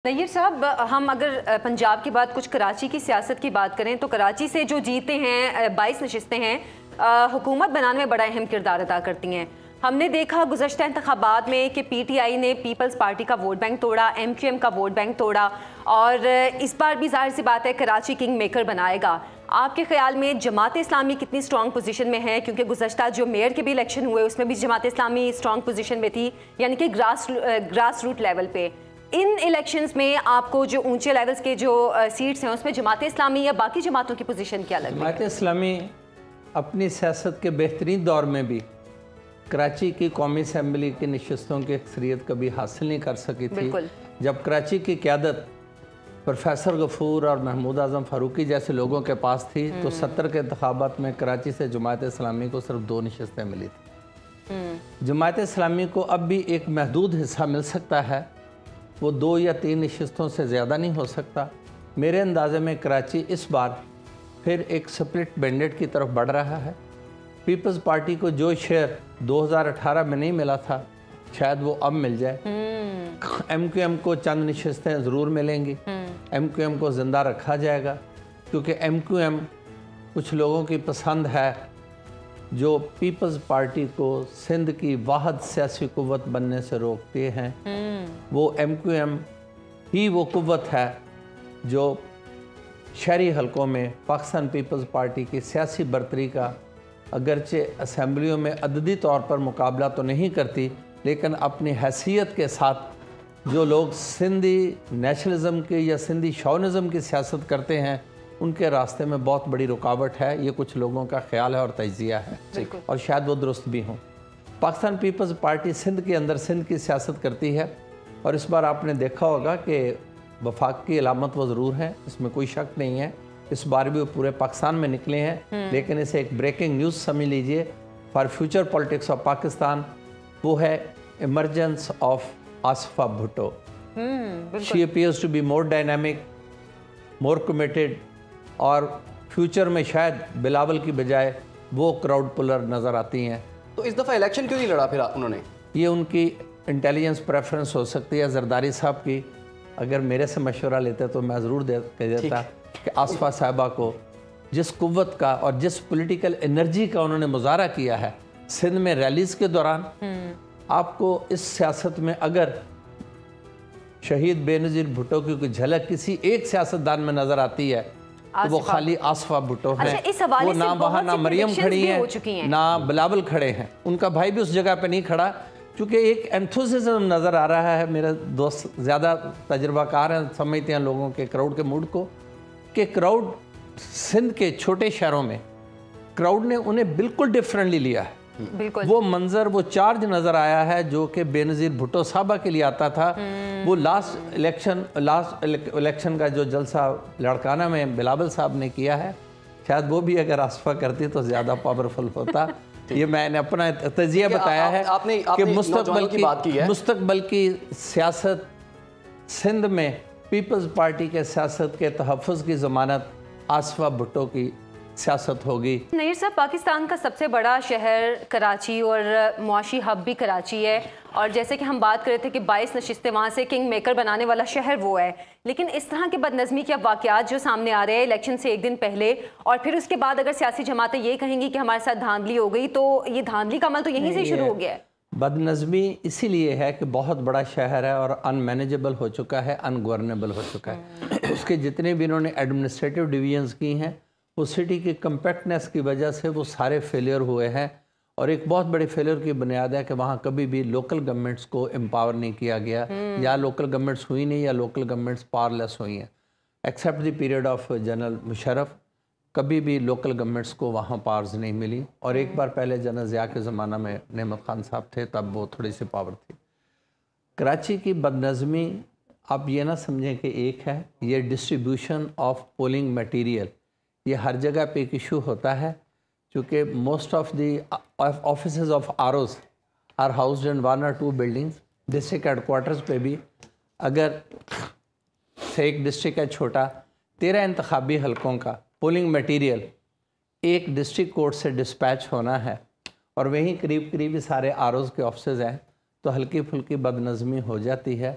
نیر صاحب، ہم اگر پنجاب کے بعد کچھ کراچی کی سیاست کی بات کریں تو کراچی سے جو جیتے ہیں 22 نشستیں ہیں، حکومت بنانے میں بڑا اہم کردار ادا کرتی ہیں۔ ہم نے دیکھا گزشتہ انتخابات میں کہ پی ٹی آئی نے پیپلز پارٹی کا ووٹ بینک توڑا، ایم کیو ایم کا ووٹ بینک توڑا، اور اس بار بھی ظاہر سی بات ہے کراچی کنگ میکر بنائے گا۔ آپ کے خیال میں جماعت اسلامی کتنی سٹرونگ پوزیشن میں ہے؟ کیونکہ گزشتہ جو میئر کے بھی الیکشن ہوئے اس میں بھی جماعت اسلامی سٹرونگ پوزیشن میں تھی، یعنی کہ گراس روٹ لیول پہ۔ ان الیکشنز میں آپ کو جو اونچے لیولز کے جو سیٹس ہیں اس میں جماعت اسلامی یا باقی جماعتوں کی پوزیشن کیا لگ رہی ہے؟ جماعت اسلامی اپنی سیاست کے بہترین دور میں بھی کراچی کی قومی اسمبلی کی نشستوں کی اکثریت کبھی حاصل نہیں کر سکی تھی۔ جب کراچی کی قیادت پروفیسر غفور اور محمود اعظم فاروقی جیسے لوگوں کے پاس تھی تو 70 کے انتخابات میں کراچی سے جماعت اسلامی کو صرف 2 نشستیں ملی تھیں۔ جماعت اسلامی کو اب بھی ایک محدود حصہ مل سکتا ہے، وہ 2 یا 3 نشستوں سے زیادہ نہیں ہو سکتا۔ میرے اندازے میں کراچی اس بار پھر ایک سپلٹ بینڈٹ کی طرف بڑھ رہا ہے۔ پیپلز پارٹی کو جو شیئر 2018 میں نہیں ملا تھا شاید وہ اب مل جائے۔ ایم کیو ایم کو چند نشستیں ضرور ملیں گی، ایم کیو ایم کو زندہ رکھا جائے گا، کیونکہ ایم کیو ایم کچھ لوگوں کی پسند ہے جو پیپلز پارٹی کو سندھ کی واحد سیاسی قوت بننے سے روکتے ہیں۔ وہ ایم کیو ایم ہی وہ قوت ہے جو شہری حلقوں میں پاکستان پیپلز پارٹی کی سیاسی برتری کا اگرچہ اسمبلیوں میں عددی طور پر مقابلہ تو نہیں کرتی، لیکن اپنی حیثیت کے ساتھ جو لوگ سندھی نیشنلزم کی یا سندھی شاونزم کی سیاست کرتے ہیں ان کے راستے میں بہت بڑی رکاوٹ ہے۔ یہ کچھ لوگوں کا خیال ہے اور تجزیہ ہے، اور شاید وہ درست بھی ہوں۔ پاکستان پیپلز پارٹی سندھ کے اندر سندھ کی سیاست کرتی ہے، اور اس بار آپ نے دیکھا ہوگا کہ وفاق کی علامت وہ ضرور ہے، اس میں کوئی شک نہیں ہے۔ اس بار بھی وہ پورے پاکستان میں نکلے ہیں، لیکن اسے ایک بریکنگ نیوز سمجھ لیجئے for future politics of Pakistan, وہ ہے emergence of Aseefa Bhutto. She appears to be more dynamic, more committed, اور فیوچر میں شاید بلاول کی بجائے وہ کراؤڈ پلر نظر آتی ہیں۔ تو اس دفعہ الیکشن کیوں نہیں لڑا پھر انہوں نے؟ یہ ان کی انٹیلیجنس پریفرنس ہو سکتی ہے زرداری صاحب کی۔ اگر میرے سے مشورہ لیتے تو میں ضرور کہہ دیتا کہ آصفہ صاحبہ کو جس قوت کا اور جس پولیٹیکل انرجی کا انہوں نے مظاہرہ کیا ہے سندھ میں ریلیز کے دوران، آپ کو اس سیاست میں اگر شہید بے نظیر بھٹو کی کوئی جھلک کسی ایک سیاستدان میں نظر آتی ہے تو وہ خالی آصفہ بھٹو ہیں۔ وہ نہ وہاں نہ مریم کھڑی ہیں نہ بلاول کھڑے ہیں، ان کا بھائی بھی اس جگہ پہ نہیں کھڑا، کیونکہ ایک انتھوزیزم نظر آ رہا ہے۔ میرے دوست زیادہ تجربہ کار ہیں، سمجھتے ہیں لوگوں کے کراؤڈ کے موڈ کو، کہ کراؤڈ سندھ کے چھوٹے شہروں میں کراؤڈ نے انہیں بالکل ڈیفرنٹلی لیا ہے۔ وہ منظر، وہ چارج نظر آیا ہے جو کہ بے نظیر بھٹو صاحبہ کے لیے آتا تھا۔ وہ لاسٹ الیکشن کا جو جلسہ لڑکانہ میں بلاول صاحب نے کیا ہے، شاید وہ بھی اگر آصفہ کرتی تو زیادہ پاورفل ہوتا۔ یہ میں نے اپنا تجزیہ بتایا ہے کہ مستقبل کی سیاست سندھ میں پیپلز پارٹی کے سیاست کے تحفظ کی ضمانت آصفہ بھٹو کی سیاست ہوگی۔ نیر صاحب، پاکستان کا سب سے بڑا شہر کراچی اور معاشی ہب بھی کراچی ہے، اور جیسے کہ ہم بات کر رہے تھے کہ 22 نشستیں وہاں سے کنگ میکر بنانے والا شہر وہ ہے، لیکن اس طرح کے بدنظمی کے واقعات جو سامنے آ رہے ہیں الیکشن سے ایک دن پہلے، اور پھر اس کے بعد اگر سیاسی جماعتیں یہ کہیں گی کہ ہمارے ساتھ دھاندلی ہو گئی، تو یہ دھاندلی کا عمل تو یہیں سے شروع ہو گیا ہے۔ بدنظمی اسی لیے ہے کہ بہت بڑا شہر ہے اور ان مینیجبل ہو چکا ہے، ان گورنیبل ہو چکا ہے۔ اس کے جتنے بھی انہوں نے ایڈمنسٹریٹو ڈویژنز کی ہیں وہ سٹی کی کمپیکٹنس کی وجہ سے وہ سارے فیلئر ہوئے ہیں، اور ایک بہت بڑے فیلئر کی بنیاد ہے کہ وہاں کبھی بھی لوکل گورنمنٹس کو امپاور نہیں کیا گیا، یا لوکل گورنمنٹس ہوئی نہیں، یا لوکل گورنمنٹس پاورلیس ہوئی ہیں۔ Accept the period of general Musharraf, کبھی بھی لوکل گورنمنٹس کو وہاں پاورز نہیں ملی، اور ایک بار پہلے جنرل ضیاء کے زمانہ میں نعمت خان صاحب تھے تب وہ تھوڑی سی پاور تھی۔ کراچی کی بدنظمی آپ یہ نہ سمجھیں کہ ایک ہے، یہ ڈسٹریبیوشن آف پولنگ میٹیریل، یہ ہر جگہ پہ ایک ایشو ہوتا ہے، چونکہ most of the offices of R O's are housed in 1 or 2 buildings. District headquarters پہ بھی اگر سے ایک ڈسٹرکٹ ہے چھوٹا، 13 انتخابی حلقوں کا پولنگ میٹیریل ایک ڈسٹرکٹ کورٹ سے ڈسپیچ ہونا ہے، اور وہیں قریب قریب سارے آر اوز کے آفسز ہیں، تو ہلکی پھلکی بدنظمی ہو جاتی ہے،